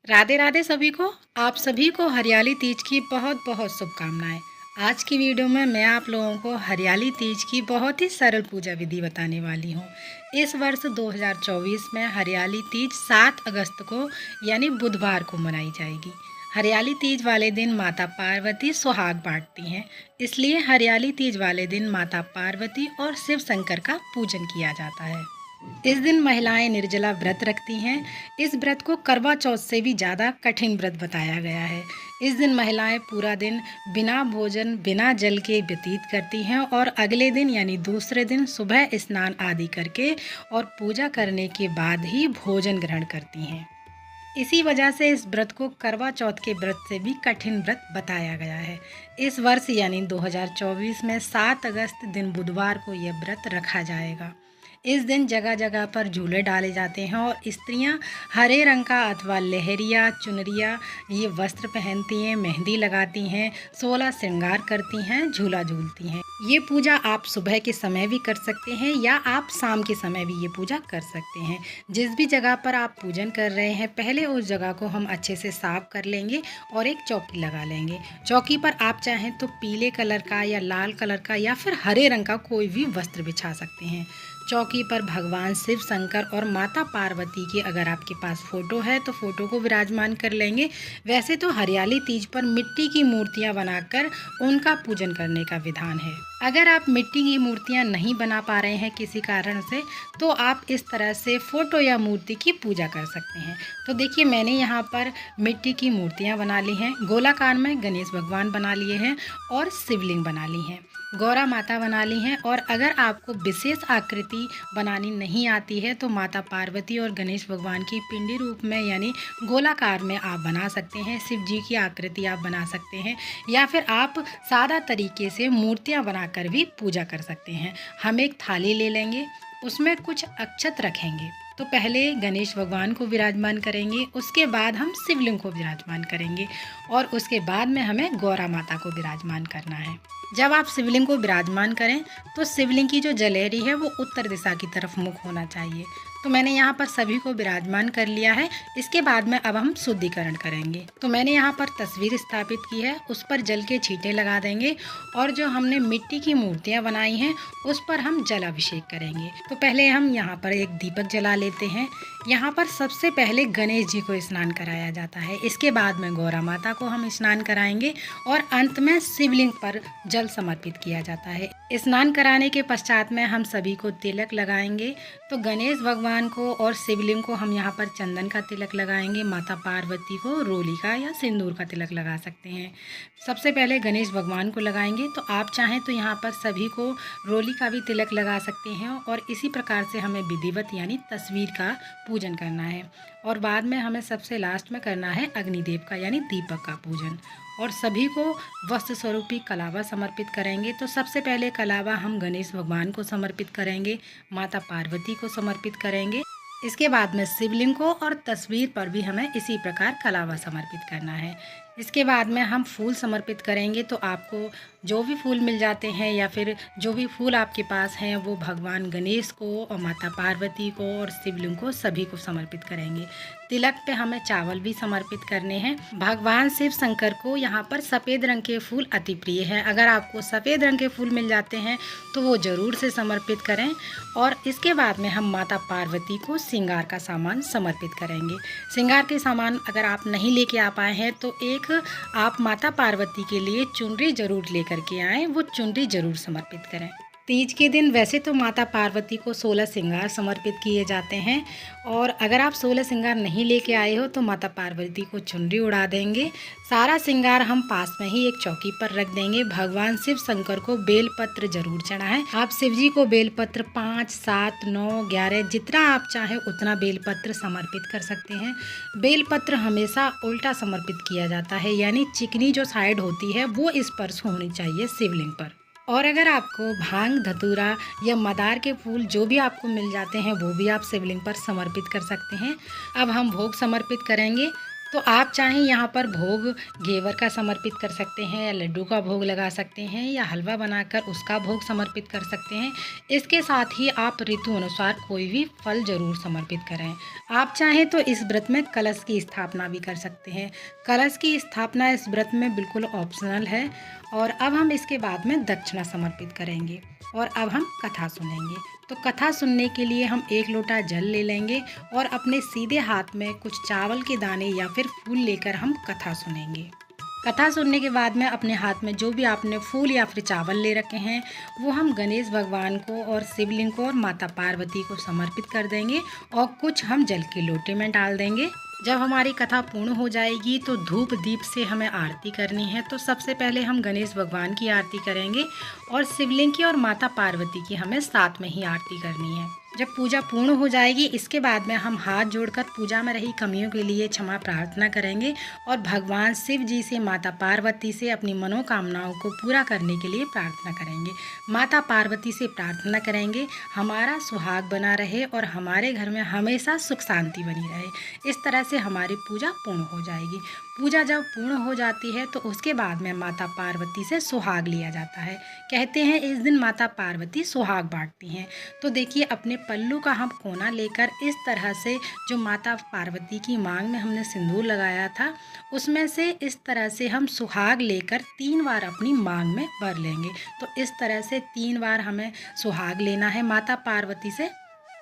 राधे राधे सभी को। आप सभी को हरियाली तीज की बहुत बहुत शुभकामनाएं। आज की वीडियो में मैं आप लोगों को हरियाली तीज की बहुत ही सरल पूजा विधि बताने वाली हूँ। इस वर्ष 2024 में हरियाली तीज 7 अगस्त को यानी बुधवार को मनाई जाएगी। हरियाली तीज वाले दिन माता पार्वती सुहाग बांटती हैं, इसलिए हरियाली तीज वाले दिन माता पार्वती और शिव शंकर का पूजन किया जाता है। इस दिन महिलाएं निर्जला व्रत रखती हैं। इस व्रत को करवा चौथ से भी ज़्यादा कठिन व्रत बताया गया है। इस दिन महिलाएं पूरा दिन बिना भोजन बिना जल के व्यतीत करती हैं और अगले दिन यानी दूसरे दिन सुबह स्नान आदि करके और पूजा करने के बाद ही भोजन ग्रहण करती हैं। इसी वजह से इस व्रत को करवा चौथ के व्रत से भी कठिन व्रत बताया गया है। इस वर्ष यानी 2024 में 7 अगस्त दिन बुधवार को यह व्रत रखा जाएगा। इस दिन जगह जगह पर झूले डाले जाते हैं और स्त्रियां हरे रंग का अथवा लहरिया चुनरिया ये वस्त्र पहनती हैं, मेहंदी लगाती हैं, 16 श्रृंगार करती हैं, झूला झूलती हैं। ये पूजा आप सुबह के समय भी कर सकते हैं या आप शाम के समय भी ये पूजा कर सकते हैं। जिस भी जगह पर आप पूजन कर रहे हैं पहले उस जगह को हम अच्छे से साफ कर लेंगे और एक चौकी लगा लेंगे। चौकी पर आप चाहें तो पीले कलर का या लाल कलर का या फिर हरे रंग का कोई भी वस्त्र बिछा सकते हैं। चौकी पर भगवान शिव शंकर और माता पार्वती की अगर आपके पास फ़ोटो है तो फ़ोटो को विराजमान कर लेंगे। वैसे तो हरियाली तीज पर मिट्टी की मूर्तियां बनाकर उनका पूजन करने का विधान है। अगर आप मिट्टी की मूर्तियां नहीं बना पा रहे हैं किसी कारण से तो आप इस तरह से फ़ोटो या मूर्ति की पूजा कर सकते हैं। तो देखिए मैंने यहाँ पर मिट्टी की मूर्तियाँ बना ली हैं। गोलाकार में गणेश भगवान बना लिए हैं और शिवलिंग बना ली हैं, गौरा माता बना ली हैं। और अगर आपको विशेष आकृति बनानी नहीं आती है तो माता पार्वती और गणेश भगवान की पिंडी रूप में यानी गोलाकार में आप बना सकते हैं। शिव जी की आकृति आप बना सकते हैं या फिर आप सादा तरीके से मूर्तियां बनाकर भी पूजा कर सकते हैं। हम एक थाली ले लेंगे, उसमें कुछ अक्षत रखेंगे। तो पहले गणेश भगवान को विराजमान करेंगे, उसके बाद हम शिवलिंग को विराजमान करेंगे और उसके बाद में हमें गौरा माता को विराजमान करना है। जब आप शिवलिंग को विराजमान करें तो शिवलिंग की जो जलेहरी है वो उत्तर दिशा की तरफ मुख होना चाहिए। तो मैंने यहाँ पर सभी को विराजमान कर लिया है। इसके बाद में अब हम शुद्धिकरण करेंगे। तो मैंने यहाँ पर तस्वीर स्थापित की है, उस पर जल के छींटे लगा देंगे और जो हमने मिट्टी की मूर्तियाँ बनाई हैं उस पर हम जलाभिषेक करेंगे। तो पहले हम यहाँ पर एक दीपक जला लेते हैं। यहाँ पर सबसे पहले गणेश जी को स्नान कराया जाता है, इसके बाद में गौरा माता को हम स्नान कराएंगे और अंत में शिवलिंग पर जल समर्पित किया जाता है। स्नान कराने के पश्चात में हम सभी को तिलक लगाएंगे। तो गणेश भगवान को और शिवलिंग को हम यहाँ पर चंदन का तिलक लगाएंगे, माता पार्वती को रोली का या सिंदूर का तिलक लगा सकते हैं। सबसे पहले गणेश भगवान को लगाएंगे, तो आप चाहें तो यहाँ पर सभी को रोली का भी तिलक लगा सकते हैं और इसी प्रकार से हमें विधिवत यानी तस्वीर का पूजन करना है। और बाद में हमें सबसे लास्ट में करना है अग्निदेव का यानी दीपक का पूजन और सभी को वस्त्र स्वरूपी कलावा समर्पित करेंगे। तो सबसे पहले कलावा हम गणेश भगवान को समर्पित करेंगे, माता पार्वती को समर्पित करेंगे। इसके बाद में शिवलिंग को और तस्वीर पर भी हमें इसी प्रकार कलावा समर्पित करना है। इसके बाद में हम फूल समर्पित करेंगे। तो आपको जो भी फूल मिल जाते हैं या फिर जो भी फूल आपके पास हैं वो भगवान गणेश को और माता पार्वती को और शिवलिंग को सभी को समर्पित करेंगे। तिलक पे हमें चावल भी समर्पित करने हैं। भगवान शिव शंकर को यहाँ पर सफ़ेद रंग के फूल अति प्रिय हैं। अगर आपको सफ़ेद रंग के फूल मिल जाते हैं तो वो ज़रूर से समर्पित करें। और इसके बाद में हम माता पार्वती को श्रृंगार का सामान समर्पित करेंगे। श्रृंगार के सामान अगर आप नहीं लेके आ पाए हैं तो एक आप माता पार्वती के लिए चुनरी जरूर लेकर के आएँ, वो चुनरी जरूर समर्पित करें। तीज के दिन वैसे तो माता पार्वती को 16 श्रृंगार समर्पित किए जाते हैं और अगर आप 16 श्रृंगार नहीं लेके आए हो तो माता पार्वती को चुनरी उड़ा देंगे। सारा श्रृंगार हम पास में ही एक चौकी पर रख देंगे। भगवान शिव शंकर को बेलपत्र जरूर चढ़ाएं। आप शिव जी को बेलपत्र 5, 7, 9, 11 जितना आप चाहें उतना बेलपत्र समर्पित कर सकते हैं। बेलपत्र हमेशा उल्टा समर्पित किया जाता है यानी चिकनी जो साइड होती है वो स्पर्श होनी चाहिए शिवलिंग पर। और अगर आपको भांग धतूरा या मदार के फूल जो भी आपको मिल जाते हैं वो भी आप शिवलिंग पर समर्पित कर सकते हैं। अब हम भोग समर्पित करेंगे। तो आप चाहें यहाँ पर भोग घेवर का समर्पित कर सकते हैं या लड्डू का भोग लगा सकते हैं या हलवा बनाकर उसका भोग समर्पित कर सकते हैं। इसके साथ ही आप ऋतु अनुसार कोई भी फल ज़रूर समर्पित करें। आप चाहें तो इस व्रत में कलश की स्थापना भी कर सकते हैं। कलश की स्थापना इस व्रत में बिल्कुल ऑप्शनल है। और अब हम इसके बाद में दक्षिणा समर्पित करेंगे और अब हम कथा सुनेंगे। तो कथा सुनने के लिए हम 1 लोटा जल ले लेंगे और अपने सीधे हाथ में कुछ चावल के दाने या फिर फूल लेकर हम कथा सुनेंगे। कथा सुनने के बाद में अपने हाथ में जो भी आपने फूल या फिर चावल ले रखे हैं वो हम गणेश भगवान को और शिवलिंग को और माता पार्वती को समर्पित कर देंगे और कुछ हम जल के लोटे में डाल देंगे। जब हमारी कथा पूर्ण हो जाएगी तो धूप दीप से हमें आरती करनी है। तो सबसे पहले हम गणेश भगवान की आरती करेंगे और शिवलिंग की और माता पार्वती की हमें साथ में ही आरती करनी है। जब पूजा पूर्ण हो जाएगी इसके बाद में हम हाथ जोड़कर पूजा में रही कमियों के लिए क्षमा प्रार्थना करेंगे और भगवान शिव जी से माता पार्वती से अपनी मनोकामनाओं को पूरा करने के लिए प्रार्थना करेंगे। माता पार्वती से प्रार्थना करेंगे हमारा सुहाग बना रहे और हमारे घर में हमेशा सुख शांति बनी रहे। इस तरह से हमारी पूजा पूर्ण हो जाएगी। पूजा जब पूर्ण हो जाती है तो उसके बाद में माता पार्वती से सुहाग लिया जाता है। कहते हैं इस दिन माता पार्वती सुहाग बांटती हैं। तो देखिए अपने पल्लू का हम कोना लेकर इस तरह से जो माता पार्वती की मांग में हमने सिंदूर लगाया था उसमें से इस तरह से हम सुहाग लेकर 3 बार अपनी मांग में भर लेंगे। तो इस तरह से 3 बार हमें सुहाग लेना है माता पार्वती से।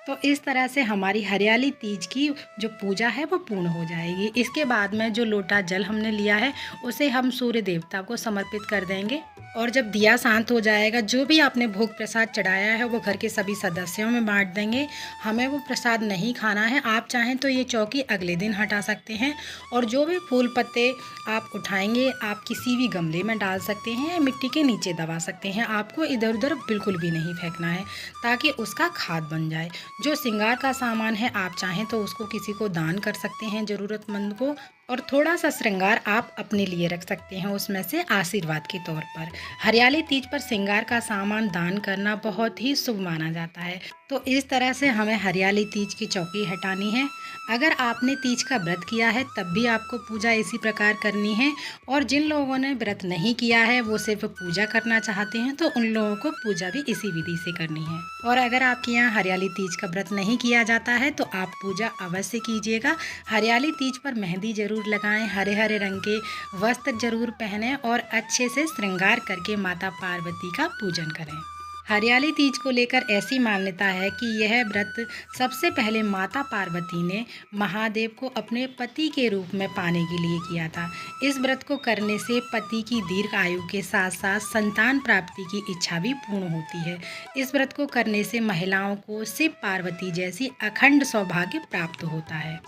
तो इस तरह से हमारी हरियाली तीज की जो पूजा है वो पूर्ण हो जाएगी। इसके बाद में जो लोटा जल हमने लिया है उसे हम सूर्य देवता को समर्पित कर देंगे और जब दिया शांत हो जाएगा जो भी आपने भोग प्रसाद चढ़ाया है वो घर के सभी सदस्यों में बांट देंगे। हमें वो प्रसाद नहीं खाना है। आप चाहें तो ये चौकी अगले दिन हटा सकते हैं और जो भी फूल पत्ते आप उठाएंगे आप किसी भी गमले में डाल सकते हैं या मिट्टी के नीचे दबा सकते हैं। आपको इधर उधर बिल्कुल भी नहीं फेंकना है ताकि उसका खाद बन जाए। जो श्रृंगार का सामान है आप चाहें तो उसको किसी को दान कर सकते हैं ज़रूरतमंद को और थोड़ा सा श्रृंगार आप अपने लिए रख सकते हैं उसमें से आशीर्वाद के तौर पर। हरियाली तीज पर श्रृंगार का सामान दान करना बहुत ही शुभ माना जाता है। तो इस तरह से हमें हरियाली तीज की चौकी हटानी है। अगर आपने तीज का व्रत किया है तब भी आपको पूजा इसी प्रकार करनी है और जिन लोगों ने व्रत नहीं किया है वो सिर्फ पूजा करना चाहते हैं तो उन लोगों को पूजा भी इसी विधि से करनी है। और अगर आपके यहाँ हरियाली तीज का व्रत नहीं किया जाता है तो आप पूजा अवश्य कीजिएगा। हरियाली तीज पर मेहंदी जरूर लगाएं, हरे हरे रंग के वस्त्र जरूर पहनें और अच्छे से श्रृंगार करके माता पार्वती का पूजन करें। हरियाली तीज को लेकर ऐसी मान्यता है कि यह व्रत सबसे पहले माता पार्वती ने महादेव को अपने पति के रूप में पाने के लिए किया था। इस व्रत को करने से पति की दीर्घ आयु के साथ साथ संतान प्राप्ति की इच्छा भी पूर्ण होती है। इस व्रत को करने से महिलाओं को शिव पार्वती जैसी अखंड सौभाग्य प्राप्त होता है।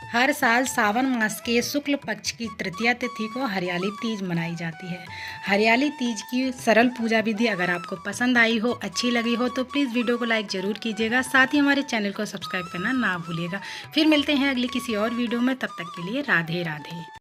हर साल सावन मास के शुक्ल पक्ष की तृतीया तिथि को हरियाली तीज मनाई जाती है। हरियाली तीज की सरल पूजा विधि अगर आपको पसंद आई हो, अच्छी लगी हो तो प्लीज़ वीडियो को लाइक ज़रूर कीजिएगा। साथ ही हमारे चैनल को सब्सक्राइब करना ना भूलिएगा। फिर मिलते हैं अगली किसी और वीडियो में, तब तक के लिए राधे राधे।